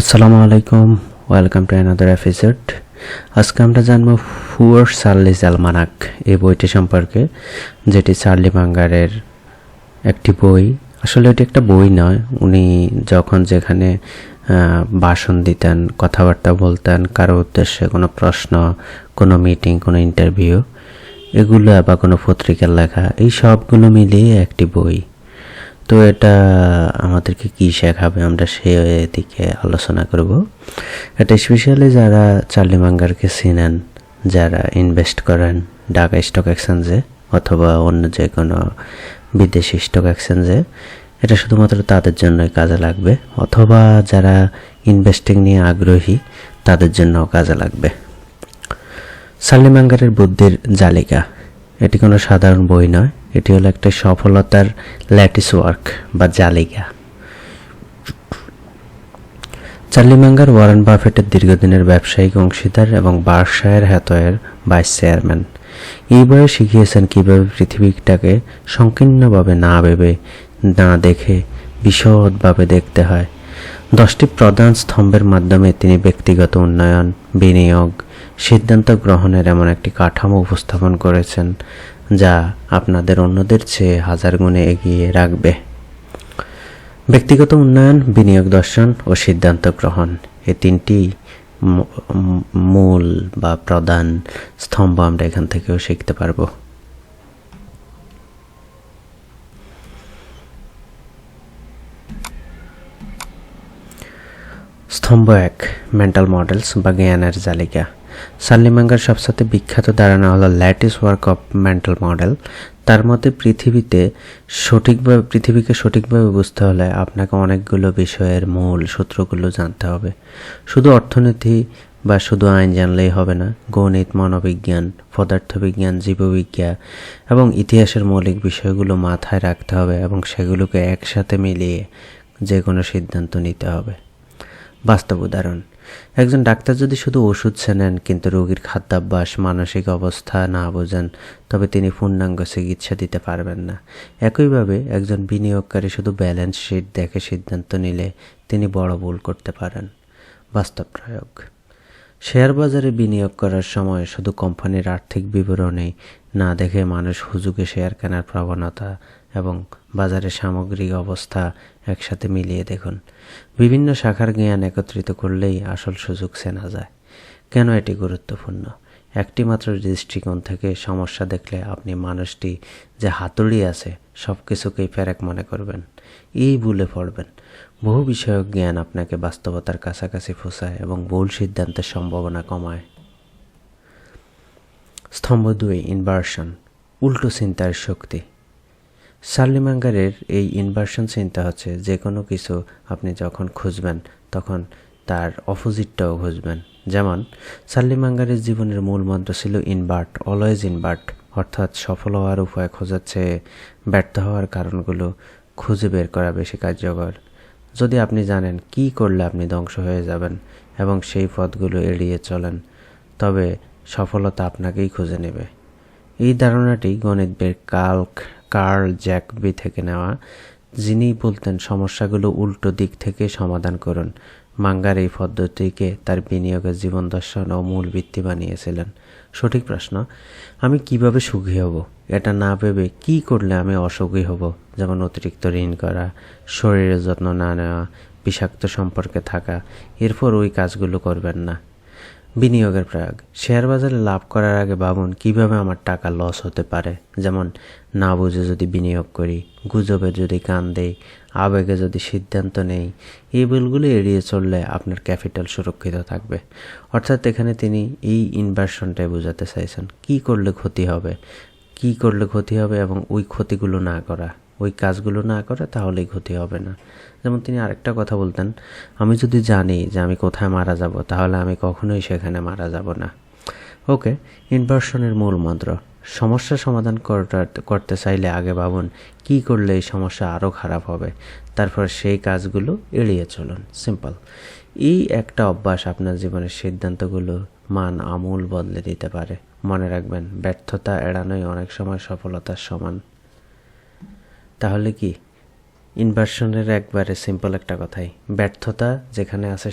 আসসালামু আলাইকুম, welcome to another episode. আজকে আমরা জানবো পুয়ার চার্লিজ অ্যালমানাক এই বইটি সম্পর্কে, যেটি চার্লি মাঙ্গারের একটি বই। আসলে এটি একটা বই নয়, উনি যখন যেখানে ভাষণ দিতেন, কথাবার্তা বলতেন, কারো উদ্দেশ্যে কোনো প্রশ্ন, কোনো মিটিং, কোনো ইন্টারভিউ, এগুলো বা কোনো পত্রিকার লেখা, এই সবগুলো মিলিয়ে একটি বই। তো এটা আমাদেরকে কী শেখাবে, আমরা সে দিকে আলোচনা করব। এটা স্পেশালি যারা চার্লি মাঙ্গারকে চিনেন, যারা ইনভেস্ট করেন ঢাকা স্টক এক্সচেঞ্জে অথবা অন্য যে কোনো বিদেশি স্টক এক্সচেঞ্জে, এটা শুধুমাত্র তাদের জন্যই কাজে লাগবে, অথবা যারা ইনভেস্টিং নিয়ে আগ্রহী তাদের জন্যও কাজে লাগবে। চার্লি মাঙ্গারের বুদ্ধির জালিকা এটি কোনো সাধারণ বই নয়, এটি হলো একটা সফলতার ল্যাটিস ওয়ার্ক বা জালিকা। চার্লি মাঙ্গার ওয়ারেন বাফেটের দীর্ঘদিনের ব্যবসায়িক অংশীদার এবং বার্কশায়ার হ্যাথওয়ের ভাইস চেয়ারম্যান। এই বইয়ে শিখিয়েছেন কীভাবে পৃথিবীটাকে সংকীর্ণভাবে না ভেবে, না দেখে বিশদভাবে দেখতে হয়। 10টি প্রধান স্তম্ভের মাধ্যমে তিনি ব্যক্তিগত উন্নয়ন, বিনিয়োগ, সিদ্ধান্ত গ্রহণের এমন একটি কাঠামো উপস্থাপন করেছেন যা আপনাদের অন্যদের চেয়ে হাজার গুণে এগিয়ে রাখবে। ব্যক্তিগত উন্নয়ন, বিনিয়োগ দর্শন ও সিদ্ধান্ত গ্রহণ, এই তিনটি মূল বা প্রধান স্তম্ভ আমরা এখান থেকেও শিখতে পারবো। স্তম্ভ 1, মেন্টাল মডেলস বা জ্ঞানের জালিকা। চার্লি মাঙ্গার সবচেয়ে বিখ্যাত ধারণা হলো lattice work of mental model. তার মতে পৃথিবীকে সঠিকভাবে বুঝতে হলে আপনাকে অনেকগুলো বিষয়ের মূল সূত্রগুলো জানতে হবে। শুধু অর্থনীতি বা শুধু আইন জানলেই হবে না, গণিত, মনোবিজ্ঞান, পদার্থবিজ্ঞান, জীববিজ্ঞান এবং ইতিহাসের মৌলিক বিষয়গুলো মাথায় রাখতে হবে এবং সেগুলোকে একসাথে মিলিয়ে যে কোনো সিদ্ধান্ত নিতে হবে। বাস্তব উদাহরণ: একজন ডাক্তার যদি শুধু ওষুধ চেনেন কিন্তু রোগীর খাদ্যাভ্যাস, মানসিক অবস্থা না বোঝেন, তবে তিনি পূর্ণাঙ্গ চিকিৎসা দিতে পারবেন না। একইভাবে একজন বিনিয়োগকারী শুধু ব্যালেন্স শিট দেখে সিদ্ধান্ত নিলে তিনি বড় ভুল করতে পারেন। বাস্তব প্রয়োগ: শেয়ার বাজারে বিনিয়োগ করার সময় শুধু কোম্পানির আর্থিক বিবরণী না দেখে মানুষ হুজুগে শেয়ার কেনার প্রবণতা এবং বাজারের সামগ্রিক অবস্থা একসাথে মিলিয়ে দেখুন। বিভিন্ন শাখার জ্ঞান একত্রিত করলেই আসল সুযোগ চেনা যায়। কেন এটি গুরুত্বপূর্ণ? একটি মাত্র দৃষ্টিকোণ থেকে সমস্যা দেখলে আপনি মানুষটি যে হাতুড়ি আছে সব কিছুকেই ফেরেক মনে করবেন, এই ভুলে পড়বেন। বহু বিষয়ক জ্ঞান আপনাকে বাস্তবতার কাছাকাছি পৌঁছায় এবং ভুল সিদ্ধান্তের সম্ভাবনা কমায়। স্তম্ভ 2, ইনভার্সন, উল্টো চিন্তার শক্তি। চার্লি মাঙ্গারের এই ইনভার্সন চিন্তা হচ্ছে যে কোনো কিছু আপনি যখন খুঁজবেন তখন তার অপোজিটটাও খুঁজবেন। যেমন চার্লি মাঙ্গারের জীবনের মূল মন্ত্র ছিল ইনভার্ট, অলওয়েজ ইনভার্ট, অর্থাৎ সফল হওয়ার উপায় খোঁজার চেয়ে ব্যর্থ হওয়ার কারণগুলো খুঁজে বের করা বেশি কার্যকর। যদি আপনি জানেন কী করলে আপনি ধ্বংস হয়ে যাবেন এবং সেই পথগুলো এড়িয়ে চলেন, তবে সফলতা আপনাকেই খুঁজে নেবে। এই ধারণাটি গণিতবিদ কার্ল জ্যাকবি থেকে নেওয়া, যিনি বলতেন সমস্যাগুলো উল্টো দিক থেকে সমাধান করুন। মাঙ্গার এই পদ্ধতিকে তার বিনিয়োগের জীবন দর্শন ও মূল ভিত্তি বানিয়েছিলেন। সঠিক প্রশ্ন: আমি কিভাবে সুখী হব, এটা না ভেবে কী করলে আমি অসুখী হব, যেমন অতিরিক্ত ঋণ করা, শরীরের যত্ন না নেওয়া, বিষাক্ত সম্পর্কে থাকা, এরপর ওই কাজগুলো করবেন না। বিনিয়োগের প্রয়োগ: শেয়ার বাজারে লাভ করার আগে ভাবুন কিভাবে আমার টাকা লস হতে পারে। যেমন না বুঝে যদি বিনিয়োগ করি, গুজবে যদি কান দেই, আবেগে যদি সিদ্ধান্ত নেই, এই ভুলগুলো এড়িয়ে চললে আপনার ক্যাপিটাল সুরক্ষিত থাকবে। অর্থাৎ এখানে তিনি এই ইনভার্সনটাই বোঝাতে চাইছেন, কি করলে ক্ষতি হবে এবং ওই ক্ষতিগুলো না করা, ওই কাজগুলো না করা, তাহলেই ক্ষতি হবে না। যেমন তিনি আরেকটা কথা বলতেন, আমি যদি জানি যে আমি কোথায় মারা যাব তাহলে আমি কখনোই সেখানে মারা যাব না। ওকে, ইনভার্সনের মূল মন্ত্র: সমস্যা সমাধান করতে চাইলে আগে ভাবুন কি করলে এই সমস্যা আরও খারাপ হবে, তারপর সেই কাজগুলো এড়িয়ে চলুন। সিম্পল। এই একটা অভ্যাস আপনার জীবনের সিদ্ধান্তগুলো মান আমূল বদলে দিতে পারে। মনে রাখবেন, ব্যর্থতা এড়ানোই অনেক সময় সফলতার সমান। তাহলে কি ইনভার্সনের একবারে সিম্পল একটা কথাই, ব্যর্থতা যেখানে আছে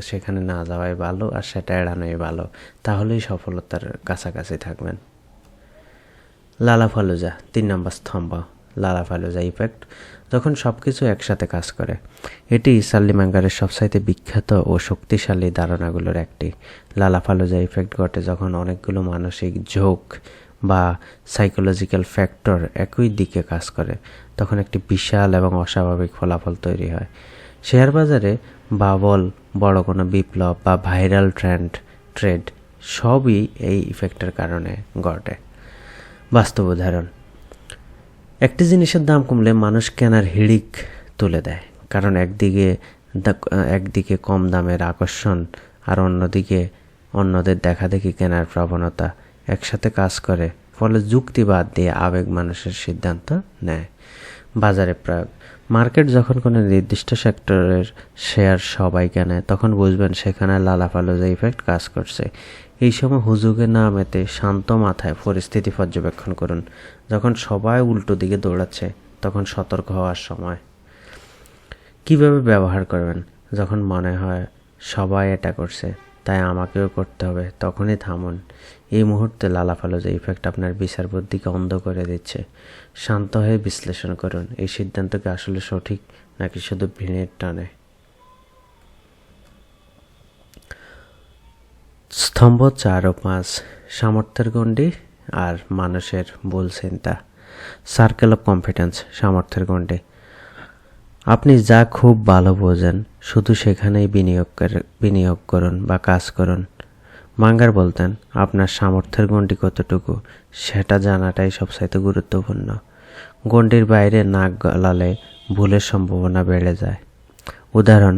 সেখানে না যাওয়াই ভালো, আর সেটা এড়ানোই ভালো, তাহলেই সফলতার কাছাকাছি থাকবেন। লালাফালুজা 3 নম্বর স্তম্ভ, লালাফালুজা ইফেক্ট। যখন সব কিছু একসাথে কাজ করে, এটি সার্লি ম্যাঙ্গারের সবচাইতে বিখ্যাত ও শক্তিশালী ধারণাগুলোর একটি। লালাফালুজা ইফেক্ট ঘটে যখন অনেকগুলো মানসিক ঝোঁক বা সাইকোলজিক্যাল ফ্যাক্টর একই দিকে কাজ করে, তখন একটি বিশাল এবং অস্বাভাবিক ফলাফল তৈরি হয়। শেয়ার বাজারে বাবল, বড় কোনো বিপ্লব বা ভাইরাল ট্রেড সবই এই ইফেক্টের কারণে ঘটে। বাস্তব উদাহরণ, একটি জিনিসের দাম কমলে মানুষ কেনার হিড়িক তুলে দেয়, কারণ একদিকে কম দামের আকর্ষণ আর অন্যদিকে অন্যদের দেখাদেখি কেনার প্রবণতা একসাথে কাজ করে, ফলে যুক্তি বাদ দিয়ে আবেগ মানুষের সিদ্ধান্ত নেয়। বাজারে প্রয়োগ, মার্কেট যখন কোনো নির্দিষ্ট সেক্টরের শেয়ার সবাই কেনে, তখন বুঝবেন সেখানে লালাফালুজা ইফেক্ট কাজ করছে। এই সময় হুজুগে না মেতে শান্ত মাথায় পরিস্থিতি পর্যবেক্ষণ করুন। যখন সবাই উল্টো দিকে দৌড়াচ্ছে, তখন সতর্ক হওয়ার সময়। কিভাবে ব্যবহার করবেন? যখন মনে হয় সবাই এটা করছে, তাই আমাকেও করতে হবে, তখনই থামুন। এই মুহূর্তে লালাফালুজা ইফেক্ট আপনার বিচার বুদ্ধিকে অন্ধ করে দিচ্ছে। শান্ত হয়ে বিশ্লেষণ করুন, এই সিদ্ধান্ত কি আসলে সঠিক নাকি শুধু ভিড়ের টানে। স্তম্ভ 4 ও 5, সামর্থ্যের গণ্ডি আর মানুষের ভুল চিন্তা। সার্কেল অফ কম্পিটেন্স, সামর্থ্যের গণ্ডি। আপনি যা খুব ভালো বোঝেন শুধু সেখানেই বিনিয়োগ করুন বা কাজ করুন। মাঙ্গার বলতেন, আপনার সামর্থ্যের গণ্ডি কতটুকু সেটা জানাটাই সবচাইতে গুরুত্বপূর্ণ। গণ্ডির বাইরে নাক গলালে ভুলের সম্ভাবনা বেড়ে যায়। উদাহরণ,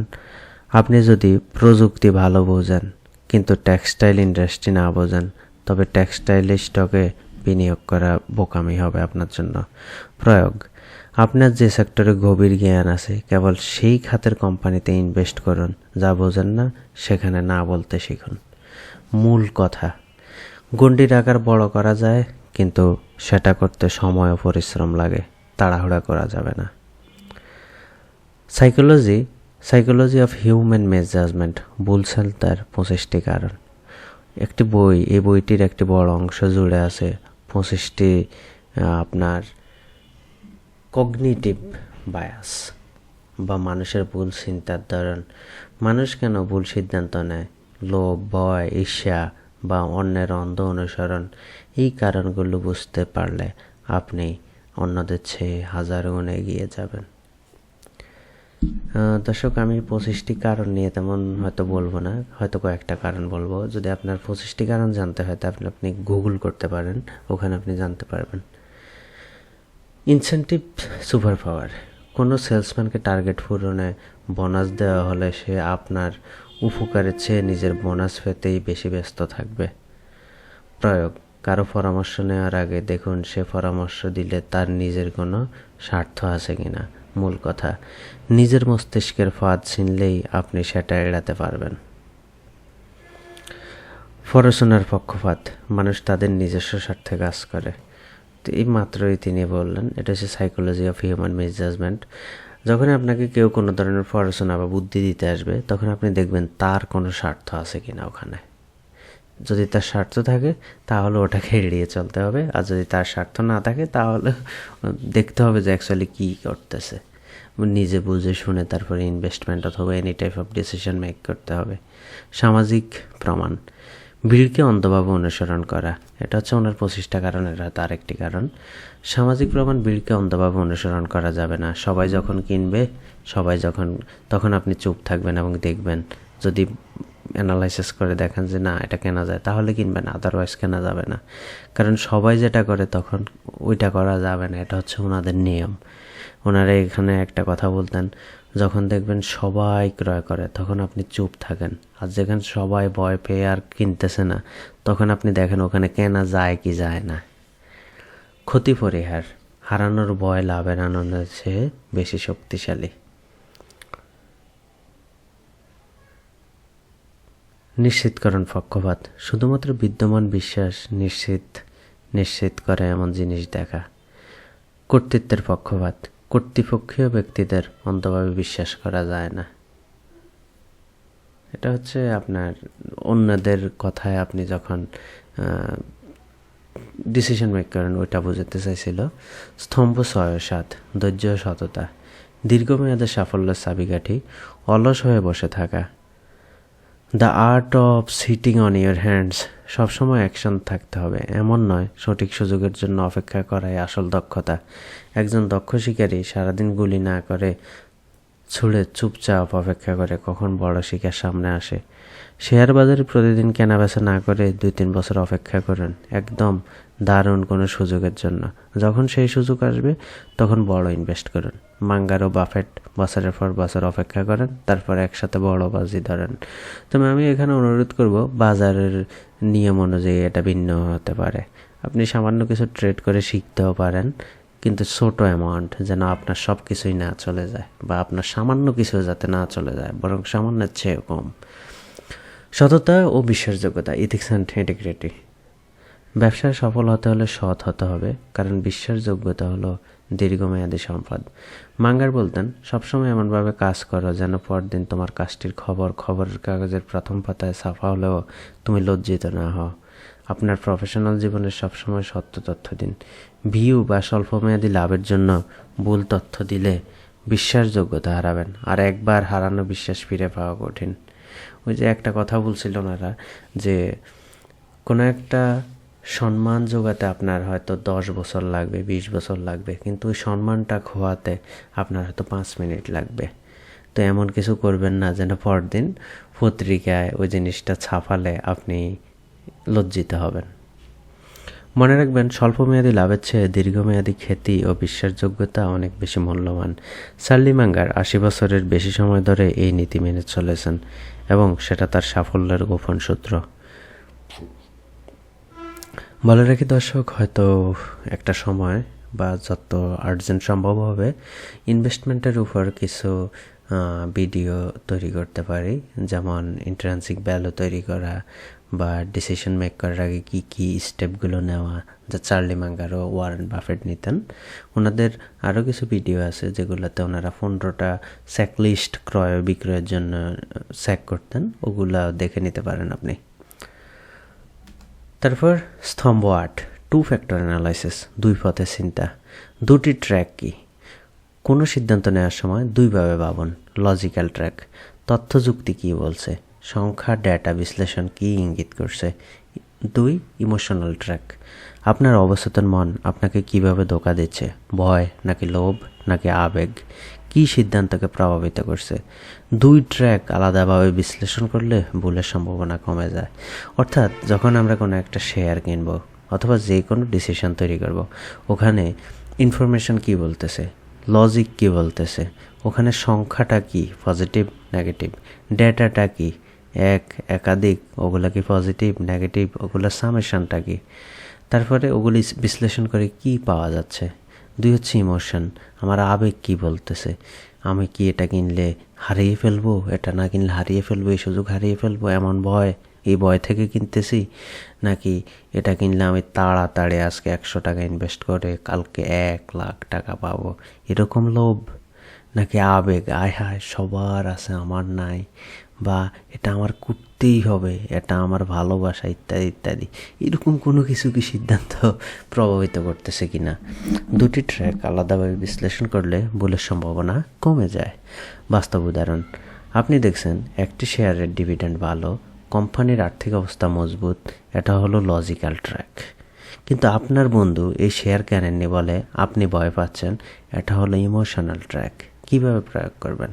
আপনি যদি প্রযুক্তি ভালো বোঝেন কিন্তু টেক্সটাইল ইন্ডাস্ট্রি না বোঝেন, তবে টেক্সটাইল স্টকে বিনিয়োগ করা বোকামি হবে আপনার জন্য। প্রয়োগ, আপনার যে সেক্টরে গভীর জ্ঞান আছে কেবল সেই খাতের কোম্পানিতে ইনভেস্ট করুন, যা বোঝেন না সেখানে না বলতে শিখুন। মূল কথা, গণ্ডির আকার বড় করা যায়, কিন্তু সেটা করতে সময় ও পরিশ্রম লাগে, তাড়াহুড়া করা যাবে না। সাইকোলজি অফ হিউম্যান মিসজাজমেন্ট, ভুলশাল তার 25টি কারণ। একটি বই, এই বইটির একটি বড় অংশ জুড়ে আছে 25টি আপনার কগনিটিভ বায়াস বা মানুষের ভুল চিন্তার ধরন। মানুষ কেন ভুল সিদ্ধান্ত নেয়? লোভ, ভয়, ঈর্ষা বা অন্যের অন্ধ অনুসরণ। এই কারণগুলো বুঝতে পারলে আপনি অন্যদের চেয়ে হাজার গুণ এগিয়ে যাবেন। দর্শক, আমি 25টি কারণ নিয়ে তেমন হয়তো বলবো না, হয়তো কয়েকটা কারণ বলবো। যদি আপনার 25টি কারণ জানতে হয় তাহলে আপনি গুগল করতে পারেন, ওখানে আপনি জানতে পারবেন। ইনসেন্টিভ সুপার পাওয়ার, কোনো সেলসম্যানকে টার্গেট পূরণে বোনাস দেওয়া হলে সে আপনার উপকারের চেয়ে নিজের বোনাস পেতেই বেশি ব্যস্ত থাকবে। প্রয়োগ, কারো পরামর্শ নেওয়ার আগে দেখুন সে পরামর্শ দিলে তার নিজের কোনো স্বার্থ আছে কিনা। মূল কথা, নিজের মস্তিষ্কের ফাঁদ চিনলেই আপনি সেটা এড়াতে পারবেন। পড়াশোনার পক্ষপাত, মানুষ তাদের নিজস্ব স্বার্থে কাজ করে। তো এই মাত্রই তিনি বললেন, এটা হচ্ছে সাইকোলজি অফ হিউম্যান মিসজাজমেন্ট। যখন আপনাকে কেউ কোনো ধরনের পড়াশোনা বা বুদ্ধি দিতে আসবে, তখন আপনি দেখবেন তার কোনো স্বার্থ আছে কিনা ওখানে। যদি তার স্বার্থ থাকে তাহলে ওটাকে এড়িয়ে চলতে হবে, আর যদি তার স্বার্থ না থাকে তাহলে দেখতে হবে যে অ্যাকচুয়ালি কী করতেছে। নিজে বুঝে শুনে তারপরে ইনভেস্টমেন্ট অথবা any type of decision make করতে হবে। সামাজিক প্রমাণ, ভিড়কে অন্ধভাবে অনুসরণ করা, এটা হচ্ছে ওনার 25টা কারণের তার একটি কারণ। সামাজিক প্রমাণ, ভিড়কে অন্ধভাবে অনুসরণ করা যাবে না। সবাই যখন কিনবে, তখন আপনি চুপ থাকবেন এবং দেখবেন। যদি অ্যানালাইসিস করে দেখেন যে না এটা কেনা যায়, তাহলে কিনবেন, আদারওয়াইজ কেনা যাবে না। কারণ সবাই যেটা করে তখন ওইটা করা যাবে না, এটা হচ্ছে ওনাদের নিয়ম। ওনারা এখানে একটা কথা বলতেন, যখন দেখবেন সবাই ক্রয় করে তখন আপনি চুপ থাকেন, আর যেখানে সবাই ভয় পেয়ে আর কিনতেছে না তখন আপনি দেখেন ওখানে কেনা যায় কি যায় না। ক্ষতি পরিহার, হারানোর ভয় লাভের আনন্দের চেয়ে বেশি শক্তিশালী। নিশ্চিতকরণ পক্ষপাত, শুধুমাত্র বিদ্যমান বিশ্বাস নিশ্চিত করে এমন জিনিস দেখা। কর্তৃত্বের পক্ষপাত, কর্তৃপক্ষীয় ব্যক্তিদের অন্ধভাবে বিশ্বাস করা যায় না। এটা হচ্ছে আপনার অন্যদের কথায় আপনি যখন ডিসিশন মেক করেন ওইটা বোঝাতে চাইছিল। স্তম্ভ 6 ও 7, ধৈর্য ও সততা। দীর্ঘমেয়াদে সাফল্যের চাবিকাঠি অলস হয়ে বসে থাকা। The art of sitting on your hands, সবসময় অ্যাকশন থাকতে হবে এমন নয়, সঠিক সুযোগের জন্য অপেক্ষা করাই আসল দক্ষতা। একজন দক্ষ শিকারী সারাদিন গুলি না করে ছুঁড়ে চুপচাপ অপেক্ষা করে কখন বড় শিকার সামনে আসে। শেয়ার বাজারে প্রতিদিন কেনাবেচা না করে 2-3 বছর অপেক্ষা করেন একদম দারুণ কোনো সুযোগের জন্য। যখন সেই সুযোগ আসবে তখন বড় ইনভেস্ট করুন। মাঙ্গার ও বাফেট বছরের পর বছর অপেক্ষা করেন, তারপর একসাথে বড় বাজি ধরেন। তবে আমি এখানে অনুরোধ করব, বাজারের নিয়ম অনুযায়ী এটা ভিন্ন হতে পারে। আপনি সামান্য কিছু ট্রেড করে শিখতেও পারেন, কিন্তু ছোটো অ্যামাউন্ট, যেন আপনার সব কিছুই না চলে যায়, বা আপনার সামান্য কিছু যাতে না চলে যায়, বরং সামান্যের চেয়ে কম। সততা ও বিশ্বাসযোগ্যতা, ইথিক্স অ্যান্ড ইন্টিগ্রিটি। ব্যবসায় সফল হতে হলে সৎ হতে হবে, কারণ বিশ্বাসযোগ্যতা হলো দীর্ঘমেয়াদী সম্পদ। মাঙ্গার বলতেন, সবসময় এমনভাবে কাজ করো যেন পরদিন তোমার কাজটির খবরের কাগজের প্রথম পাতায় ছাপা হলেও তুমি লজ্জিত না হও। আপনার প্রফেশনাল জীবনের সবসময় সত্য তথ্য দিন। ভিউ বা স্বল্পমেয়াদী লাভের জন্য ভুল তথ্য দিলে বিশ্বাসযোগ্যতা হারাবেন, আর একবার হারানো বিশ্বাস ফিরে পাওয়া কঠিন। ওই যে একটা কথা বলছিল ওনারা, যে কোনো একটা সম্মান জোগাতে আপনার হয়তো 10 বছর লাগবে, 20 বছর লাগবে, কিন্তু ওই সম্মানটা খোয়াতে আপনার হয়তো 5 মিনিট লাগবে। তো এমন কিছু করবেন না যেন পরদিন পত্রিকায় ওই জিনিসটা ছাপালে আপনি লজ্জিত হবেন। মনে রাখবেন, স্বল্পমেয়াদী লাভের চেয়ে দীর্ঘমেয়াদী খ্যাতি ও বিশ্বাসযোগ্যতা অনেক বেশি মূল্যবান। চার্লি মাঙ্গার 80 বছরের বেশি সময় ধরে এই নীতি মেনে চলেছেন, এবং সেটা তার সাফল্যের গোপন সূত্র। বলে রাখি দর্শক, হয়তো একটা সময় বা যত আর্জেন্ট সম্ভব হবে ইনভেস্টমেন্টের উপর কিছু ভিডিও তৈরি করতে পারি, যেমন ইন্ট্রিনসিক ভ্যালু তৈরি করা বা ডিসিশন মেক করার আগে কী কী স্টেপগুলো নেওয়া, যা চার্লি মাঙ্গার ও ওয়ারেন বাফেট নিতেন। ওনাদের আরও কিছু ভিডিও আছে যেগুলোতে ওনারা 15টা চেকলিস্ট ক্রয় বিক্রয়ের জন্য চেক করতেন, ওগুলা দেখে নিতে পারেন আপনি। তারপর স্তম্ভ 8, 2 ফ্যাক্টর অ্যানালাইসিস, 2 পথের চিন্তা। 2টি ট্র্যাক কি? কোনো সিদ্ধান্ত নেওয়ার সময় 2ভাবে ভাবুন। লজিক্যাল ট্র্যাক, তথ্য যুক্তি কী বলছে, সংখ্যা ডেটা বিশ্লেষণ কী ইঙ্গিত করছে। 2 ইমোশনাল ট্র্যাক, আপনার অবচেতন মন আপনাকে কিভাবে ধোঁকা দিচ্ছে, ভয় নাকি লোভ নাকি আবেগ, কী সিদ্ধান্তকে প্রভাবিত করছে। 2 ট্র্যাক আলাদাভাবে বিশ্লেষণ করলে ভুলের সম্ভাবনা কমে যায়। অর্থাৎ যখন আমরা কোনো একটা শেয়ার কিনব অথবা যে কোনো ডিসিশন তৈরি করব, ওখানে ইনফরমেশন কী বলতেছে, লজিক কী বলতেছে, ওখানে সংখ্যাটা কি, পজিটিভ নেগেটিভ, ডেটাটা কি, একাধিক, ওগুলা কি পজিটিভ নেগেটিভ, ওগুলোর সামেশনটা কি, তারপরে ওগুলি বিশ্লেষণ করে কি পাওয়া যাচ্ছে। 2 হচ্ছে ইমোশন, আমার আবেগ কি বলতেছে, আমি কি এটা কিনলে হারিয়ে ফেলবো, এটা না কিনলে হারিয়ে ফেলবো, এই সুযোগ হারিয়ে ফেলবো, এমন ভয়, এই ভয় থেকে কিনতেছি, নাকি এটা কিনলে আমি তাড়াতাড়ি আজকে 100 টাকা ইনভেস্ট করে কালকে 1 লাখ টাকা পাবো, এরকম লোভ, নাকি আবেগ, আয় হায় সবার আছে আমার নাই, বা এটা আমার করতেই হবে, এটা আমার ভালোবাসা, ইত্যাদি ইত্যাদি। এরকম কোনো কিছু কি সিদ্ধান্ত প্রভাবিত করতেছে কি না। 2টি ট্র্যাক আলাদাভাবে বিশ্লেষণ করলে ভুলের সম্ভাবনা কমে যায়। বাস্তব উদাহরণ, আপনি দেখছেন একটি শেয়ারের ডিভিডেন্ড ভালো, কোম্পানির আর্থিক অবস্থা মজবুত, এটা হলো লজিক্যাল ট্র্যাক। কিন্তু আপনার বন্ধু এই শেয়ার কেনেননি বলে আপনি ভয় পাচ্ছেন, এটা হলো ইমোশনাল ট্র্যাক। কীভাবে প্রয়োগ করবেন?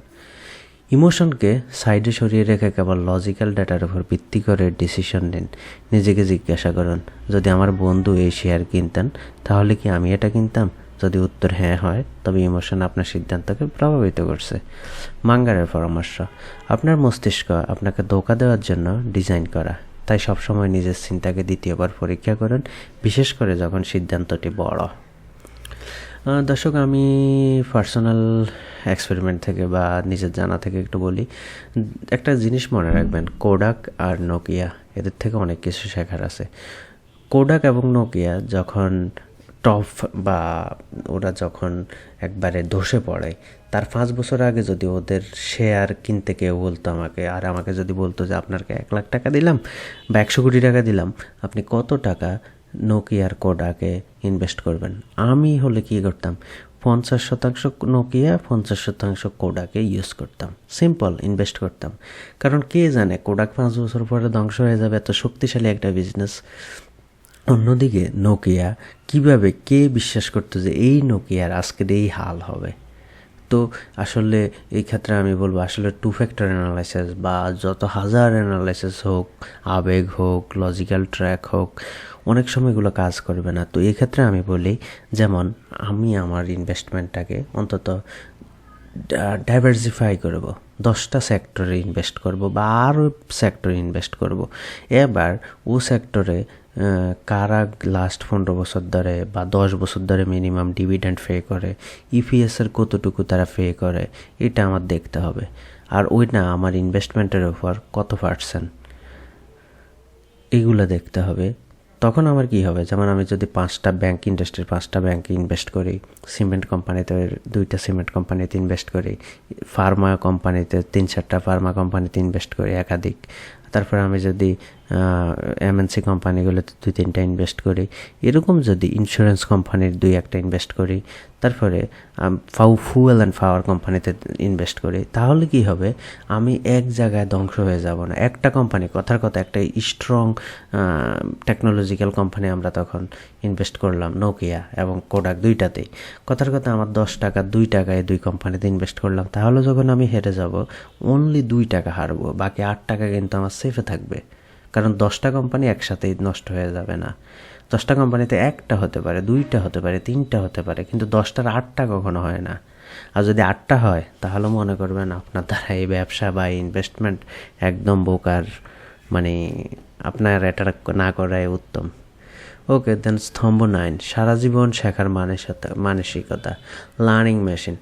ইমোশনকে সাইডে সরিয়ে রেখে কেবল লজিক্যাল ডেটার উপর ভিত্তি করে ডিসিশন নিন। নিজেকে জিজ্ঞাসা করুন, যদি আমার বন্ধু এই শেয়ার কিনতেন তাহলে কি আমি এটা কিনতাম? যদি উত্তর হ্যাঁ হয়, তবে ইমোশন আপনার সিদ্ধান্তকে প্রভাবিত করছে। মাঙ্গারের পরামর্শ, আপনার মস্তিষ্ক আপনাকে ধোঁকা দেওয়ার জন্য ডিজাইন করা, তাই সবসময় নিজের চিন্তাকে দ্বিতীয়বার পরীক্ষা করুন, বিশেষ করে যখন সিদ্ধান্তটি বড়। দর্শক, আমি পার্সোনাল এক্সপেরিমেন্ট থেকে বা নিজের জানা থেকে একটু বলি। একটা জিনিস মনে রাখবেন, কোডাক আর নোকিয়া, এদের থেকে অনেক কিছু শেখার আছে। কোডাক এবং নোকিয়া যখন টপ বা ওরা যখন একবারে ধসে পড়ে তার 5 বছর আগে যদি ওদের শেয়ার কিনতে কেউ বলতো আমাকে যদি বলতো যে আপনাকে 1 লাখ টাকা দিলাম বা 100 কোটি টাকা দিলাম, আপনি কত টাকা নোকিয়ার কোডাকে ইনভেস্ট করবেন, আমি হলে কী করতাম, 50% নোকিয়া 50% কোডাকে ইউজ করতাম, সিম্পল ইনভেস্ট করতাম। কারণ কে জানে কোডাক 5 বছর পরে ধ্বংস হয়ে যাবে, এত শক্তিশালী একটা বিজনেস। অন্যদিকে নোকিয়া কিভাবে, কে বিশ্বাস করতো যে এই নোকিয়ার আজকের এই হাল হবে। তো আসলে এই ক্ষেত্রে আমি বলবো আসলে 2 ফ্যাক্টর অ্যানালাইসিস বা যত হাজার অ্যানালাইসিস হোক, আবেগ হোক, লজিক্যাল ট্র্যাক হোক, অনেক সময় এগুলো কাজ করবে না। তো এই ক্ষেত্রে আমি বলি, যেমন আমি আমার ইনভেস্টমেন্টটাকে অন্তত ডাইভার্সিফাই করব, 10টা সেক্টরে ইনভেস্ট করব বা আরও সেক্টরে ইনভেস্ট করব। এবার ও সেক্টরে কারা লাস্ট 15 বছর ধরে বা 10 বছর ধরে মিনিমাম ডিভিডেন্ড পে করে, ইপিএসের কতটুকু তারা পে করে, এটা আমার দেখতে হবে। আর ওই না আমার ইনভেস্টমেন্টের উপর কত পার্সেন্ট, এগুলো দেখতে হবে। তখন আমার কি হবে, যেমন আমি যদি 5টা ব্যাংক ইন্ডাস্ট্রির 5টা ব্যাংকে ইনভেস্ট করি, সিমেন্ট কোম্পানিতে 2টা সিমেন্ট কোম্পানিতে ইনভেস্ট করি, ফার্মা কোম্পানিতে 3-4টা ফার্মা কোম্পানিতে ইনভেস্ট করি একাধিক, তারপরে আমি যদি এমএনসি কোম্পানিগুলোতে 2-3টা ইনভেস্ট করি, এরকম যদি ইন্স্যুরেন্স কোম্পানির 2-1টা ইনভেস্ট করি, তারপরে ফুয়েল অ্যান্ড পাওয়ার কোম্পানিতে ইনভেস্ট করি, তাহলে কি হবে, আমি এক জায়গায় ধ্বংস হয়ে যাব না। একটা কোম্পানি, কথার কথা একটা স্ট্রং টেকনোলজিক্যাল কোম্পানি আমরা তখন ইনভেস্ট করলাম, নোকিয়া এবং কোডাক 2টাতেই। কথার কথা আমার 10 টাকা 2 টাকায় 2 কোম্পানিতে ইনভেস্ট করলাম, তাহলে যখন আমি হেরে যাব অনলি 2 টাকা হারবো, বাকি 8 টাকা কিন্তু আমার সেফে থাকবে। কারণ 10টা কোম্পানি একসাথেই নষ্ট হয়ে যাবে না। 10টা কোম্পানিতে 1টা হতে পারে, 2টা হতে পারে, 3টা হতে পারে, কিন্তু 10টার 8টা কখনো হয় না। আর যদি 8টা হয় তাহলে মনে করবেন আপনার দ্বারা এই ব্যবসা বা ইনভেস্টমেন্ট একদম বোকার, মানে আপনার এটা না করাই উত্তম। ওকে, দেন স্তম্ভ 9, সারা জীবন শেখার মানসিকতা, লার্নিং মেশিন।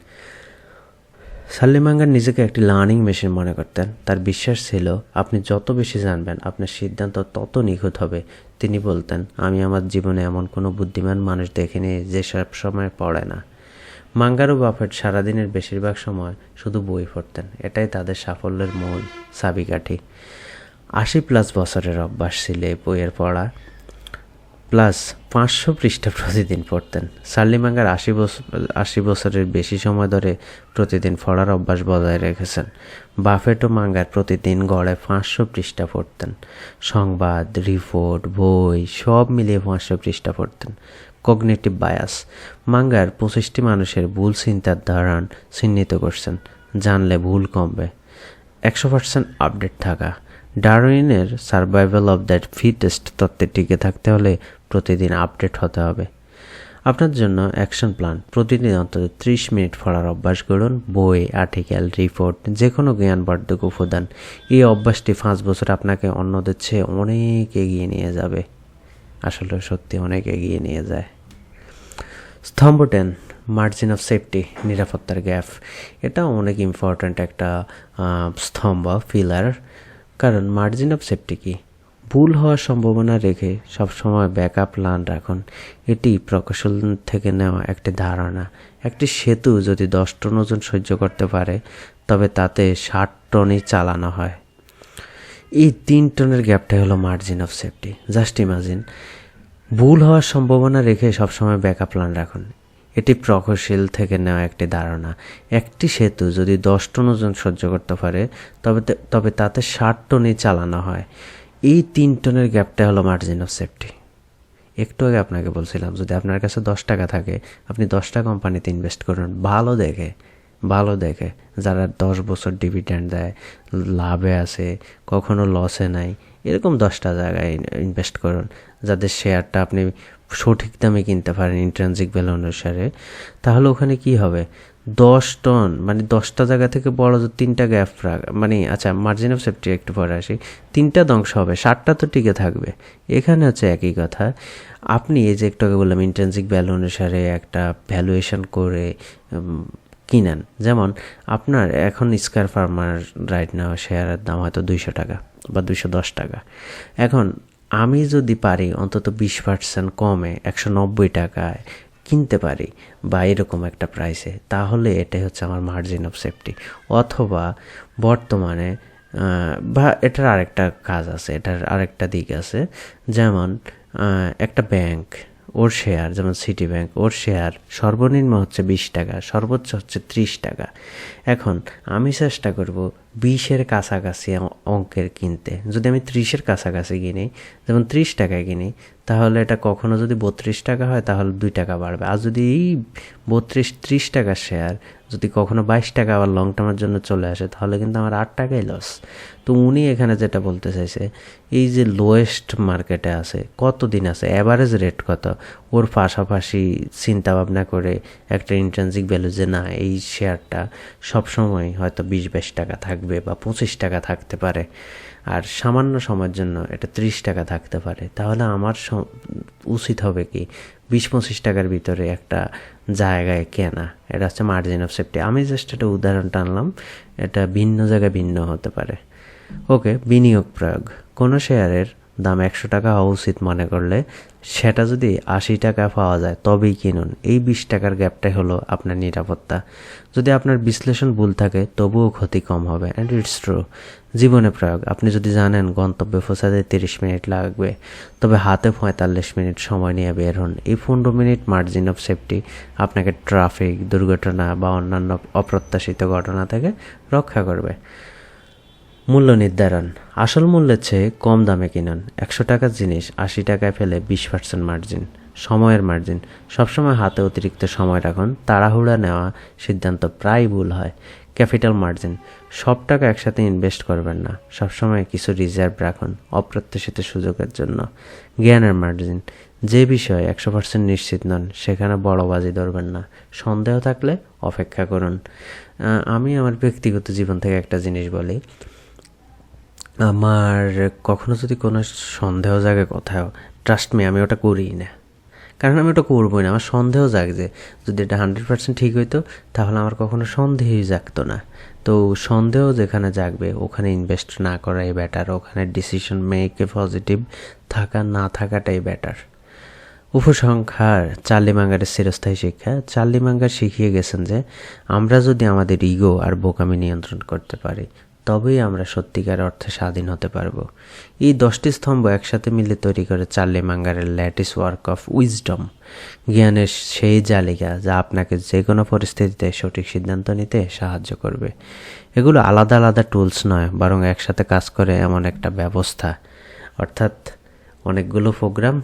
সাল্লিমাঙ্গার নিজেকে একটি লার্নিং মেশিন মনে করতেন। তার বিশ্বাস ছিল আপনি যত বেশি জানবেন আপনার সিদ্ধান্ত তত নিখুঁত হবে। তিনি বলতেন, আমি আমার জীবনে এমন কোনো বুদ্ধিমান মানুষ দেখিনি যে সব সময় পড়ে না। মাঙ্গার ও বাফেট সারাদিনের বেশিরভাগ সময় শুধু বই পড়তেন, এটাই তাদের সাফল্যের মূল চাবিকাঠি। 80+ বছরের অভ্যাস ছিল এই বইয়ের পড়া, প্লাস 500 পৃষ্ঠা প্রতিদিন পড়তেন। সাল্লিমাঙ্গার 80 বছরের বেশি সময় ধরে প্রতিদিন পড়ার অভ্যাস বজায় রেখেছেন। বাফেট ও মাঙ্গার প্রতিদিন গড়ে 500 পৃষ্ঠা পড়তেন। সংবাদ, রিপোর্ট, বই সব মিলিয়ে 500 পৃষ্ঠা পড়তেন। কগনিটিভ বায়াস, মাঙ্গার 25টি মানুষের ভুল চিন্তার ধারণ চিহ্নিত করছেন, জানলে ভুল কমবে। 100% আপডেট থাকা, ডারউইনের সার্ভাইভাল অফ দ্য ফিটেস্ট তত্ত্বে টিকে থাকতে হলে প্রতিদিন আপডেট হতে হবে। আপনার জন্য অ্যাকশন প্ল্যান, প্রতিদিন অন্তত 30 মিনিট পড়ার অভ্যাস গড়ুন, বই, আর্টিকেল, রিপোর্ট, যে কোনো জ্ঞানবর্ধক উপাদান। এই অভ্যাসটি 5 বছর আপনাকে অন্যদের চেয়ে অনেক এগিয়ে নিয়ে যাবে, আসলে সত্যি অনেক এগিয়ে নিয়ে যায়। স্তম্ভ 10, মার্জিন অফ সেফটি, নিরাপত্তার গ্যাপ। এটা অনেক ইম্পর্ট্যান্ট একটা স্তম্ভ, পিলার। কারণ মার্জিন অফ সেফটি কি, ভুল হওয়ার সম্ভাবনা রেখে সবসময় ব্যাকআপ প্ল্যান রাখুন। এটি প্রকৌশল থেকে নেওয়া একটি ধারণা। একটি সেতু যদি 10 টন ওজন সহ্য করতে পারে তবে তাতে 60 টনই চালানো হয়। এই 3 টনের গ্যাপটাই হলো margin of safety. Just imagine, ভুল হওয়ার সম্ভাবনা রেখে সবসময় ব্যাকআপ প্ল্যান রাখুন। এটি প্রকৌশল থেকে নেওয়া একটি ধারণা। একটি সেতু যদি 10 টন ওজন সহ্য করতে পারে তবে তাতে 60 টনই চালানো হয়। এই 3 টনের গ্যাপটা হলো মার্জিন অফ সেফটি। একটু আগে আপনাকে বলছিলাম, যদি আপনার কাছে 10 টাকা থাকে আপনি 10টা কোম্পানিতে ইনভেস্ট করুন, ভালো দেখে যারা 10 বছর ডিভিডেন্ড দেয়, লাভে আছে, কখনো লসে নাই, এরকম 10টা জায়গায় ইনভেস্ট করুন যাদের শেয়ারটা আপনি সঠিক দামে কিনতে পারেন ইন্ট্রিনসিক ভ্যালু অনুসারে। তাহলে ওখানে কি হবে, 10 টন মানে 10টা জায়গা থেকে বড় যে 3টা গ্যাপ মানে আচ্ছা মার্জিন অফ সেফটি একটু পরে আসি, 3টা ধ্বংস হবে, 60টা তো টিকে থাকবে। এখানে হচ্ছে একই কথা, আপনি এই যে একটু আগে বললাম ইন্ট্রিনসিক ভ্যালু অনুসারে একটা ভ্যালুয়েশন করে কিনেন। যেমন আপনার এখন স্কয়ার ফার্মার রাইট নাও শেয়ারের দাম হয়তো 200 টাকা বা 210 টাকা। এখন আমি যদি পারি অন্তত 20% কমে 190 টাকায় কিনতে পারি বা এরকম একটা প্রাইসে, তাহলে এটাই হচ্ছে আমার মার্জিন অফ সেফটি। অথবা বর্তমানে বা এটার আরেকটা কাজ আছে, এটার আরেকটা দিক আছে, যেমন একটা ব্যাংক, ওর শেয়ার যেমন সিটি ব্যাংক, ওর শেয়ার সর্বনিম্ন হচ্ছে 20 টাকা, সর্বোচ্চ হচ্ছে 30 টাকা। এখন আমি চেষ্টা করব 20-এর কাছাকাছি অঙ্কের কিনতে। যদি আমি 30-এর কাছাকাছি কিনি, যেমন 30 টাকায় কিনি, তাহলে এটা কখনো যদি 32 টাকা হয় তাহলে 2 টাকা বাড়বে। আর যদি এই 32-30 টাকার শেয়ার যদি কখনো 22 টাকা আবার লং টার্মের জন্য চলে আসে, তাহলে কিন্তু আমার 8 টাকাই লস। তো উনি এখানে যেটা বলতে চাইছে, এই যে লোয়েস্ট মার্কেটে আছে, কতদিন আছে, অ্যাভারেজ রেট কত, ওর পাশাপাশি চিন্তা ভাবনা করে একটা ইন্ট্রিনসিক ভ্যালু যে না এই শেয়ারটা সবসময় হয়তো 20-22 টাকা থাকবে বা 25 টাকা থাকতে পারে, আর সামান্য সময়ের জন্য এটা 30 টাকা থাকতে পারে, তাহলে আমার উচিত হবে কি 20-25 টাকার ভিতরে একটা জায়গায় কেনা। এটা হচ্ছে মার্জিন অফ সেফটি। আমি জাস্ট একটা উদাহরণ টানলাম, এটা ভিন্ন জায়গায় ভিন্ন হতে পারে। ওকে, বিনিয়োগ প্রয়োগ। কোনো শেয়ারের দাম 100 টাকা হওয়া উচিত মনে করলে সেটা যদি 80 টাকা পাওয়া যায় তবেই কিনুন। এই 20 টাকার গ্যাপটাই হলো আপনার নিরাপত্তা। যদি আপনার বিশ্লেষণ ভুল থাকে তবুও ক্ষতি কম হবে, অ্যান্ড ইটস ট্রু। জীবনে প্রয়োগ। আপনি যদি জানেন গন্তব্যে পৌঁছাতে 30 মিনিট লাগবে, তবে হাতে 45 মিনিট সময় নিয়ে বের হন। এই 15 মিনিট মার্জিন অফ সেফটি আপনাকে ট্রাফিক, দুর্ঘটনা বা অন্যান্য অপ্রত্যাশিত ঘটনা থেকে রক্ষা করবে। মূল্য নির্ধারণ। আসল মূল্যের চেয়ে কম দামে কিনুন। 100 টাকার জিনিস 80 টাকায় ফেলে 20% মার্জিন। সময়ের মার্জিন। সবসময় হাতে অতিরিক্ত সময় রাখুন। তাড়াহুড়া নেওয়া সিদ্ধান্ত প্রায় ভুল হয়। Capital margin. সব টাকা একসাথে ইনভেস্ট করবেন না, সবসময় কিছু রিজার্ভ রাখুন অপ্রত্যাশিত সুযোগের জন্য। জ্ঞানের মার্জিন। যে বিষয়ে 100% নিশ্চিত নন সেখানে বড় বাজি ধরবেন না, সন্দেহ থাকলে অপেক্ষা করুন। আমি আমার ব্যক্তিগত জীবন থেকে একটা জিনিস বলি, আমার কখনো যদি কোনো সন্দেহ জাগে কোথাও, ট্রাস্ট মি আমি ওটা করিই না, কারণ আমি ওটা করবোই না। আমার সন্দেহ জাগে যে যদি এটা 100% ঠিক হইতো তাহলে আমার কখনো সন্দেহই জাগতো না। তো সন্দেহ যেখানে জাগবে ওখানে ইনভেস্ট না করাই বেটার, ওখানে ডিসিশন মেকে পজিটিভ থাকা না থাকাটাই বেটার। উপসংহার। চার্লি মাঙ্গারের চিরস্থায়ী শিক্ষা। চার্লি মাঙ্গার শিখিয়ে গেছেন যে আমরা যদি আমাদের ইগো আর বোকামি নিয়ন্ত্রণ করতে পারি তবেই আমরা সত্যিকার অর্থে স্বাধীন হতে পারবো। এই 10টি স্তম্ভ একসাথে মিলে তৈরি করে চার্লি মাঙ্গারের ল্যাটিস ওয়ার্ক অফ উইজডম, জ্ঞানের সেই জালিকা যা আপনাকে যে কোনো পরিস্থিতিতে সঠিক সিদ্ধান্ত নিতে সাহায্য করবে। এগুলো আলাদা আলাদা টুলস নয়, বরং একসাথে কাজ করে এমন একটা ব্যবস্থা, অর্থাৎ অনেকগুলো প্রোগ্রাম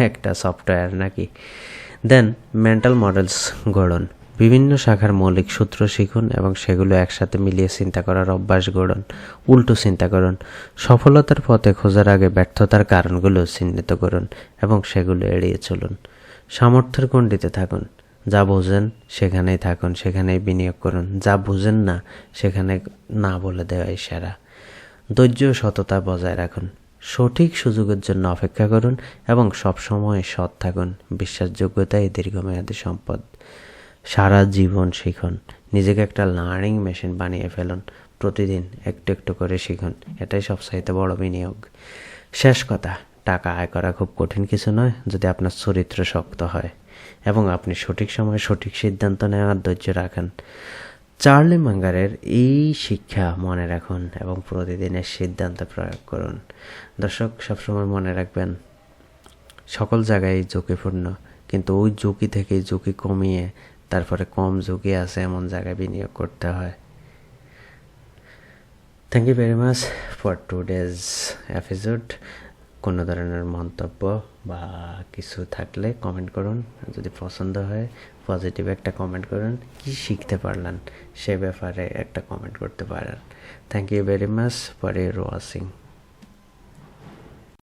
একটা সফটওয়্যার নাকি। দেন মেন্টাল মডেলস গড়ুন। বিভিন্ন শাখার মৌলিক সূত্র শিখুন এবং সেগুলো একসাথে মিলিয়ে চিন্তা করার অভ্যাস গড়ুন। উল্টো চিন্তা করুন। সফলতার পথে খোঁজার আগে ব্যর্থতার কারণগুলো চিহ্নিত করুন এবং সেগুলো এড়িয়ে চলুন। সামর্থ্যের গণ্ডিতে থাকুন। যা বোঝেন সেখানেই থাকুন, সেখানেই বিনিয়োগ করুন। যা বুঝেন না সেখানে না বলে দেওয়াই সেরা। ধৈর্য ও সততা বজায় রাখুন। সঠিক সুযোগের জন্য অপেক্ষা করুন এবং সবসময় সৎ থাকুন। বিশ্বাসযোগ্যতাই দীর্ঘমেয়াদী সম্পদ। সারা জীবন শিখুন। নিজেকে একটা লার্নিং মেশিন বানিয়ে ফেলুন। প্রতিদিন একটু একটু করে শিখুন। এটাই সবচাইতে বড় বিনিয়োগ। শেষ কথা, টাকা আয় করা খুব কঠিন কিছু নয় যদি আপনার চরিত্র শক্ত হয় এবং আপনি সঠিক সময়ে সঠিক সিদ্ধান্ত নেওয়ার ধৈর্য রাখেন। চার্লি মাঙ্গারের এই শিক্ষা মনে রাখুন এবং প্রতিদিনের সিদ্ধান্তে প্রয়োগ করুন। দর্শক, সবসময় মনে রাখবেন সকল জায়গায় ঝুঁকিপূর্ণ, কিন্তু ওই ঝুঁকি থেকে ঝুঁকি কমিয়ে তারপরে কম ঝুঁকি আছে এমন জায়গায় বিনিয়োগ করতে হয়। Thank you very much for today's episode. কোনো ধরনের মন্তব্য বা কিছু থাকলে কমেন্ট করুন। যদি পছন্দ হয় পজিটিভ একটা কমেন্ট করুন। কি শিখতে পারলেন সে ব্যাপারে একটা কমেন্ট করতে পারেন। Thank you very much for your watching.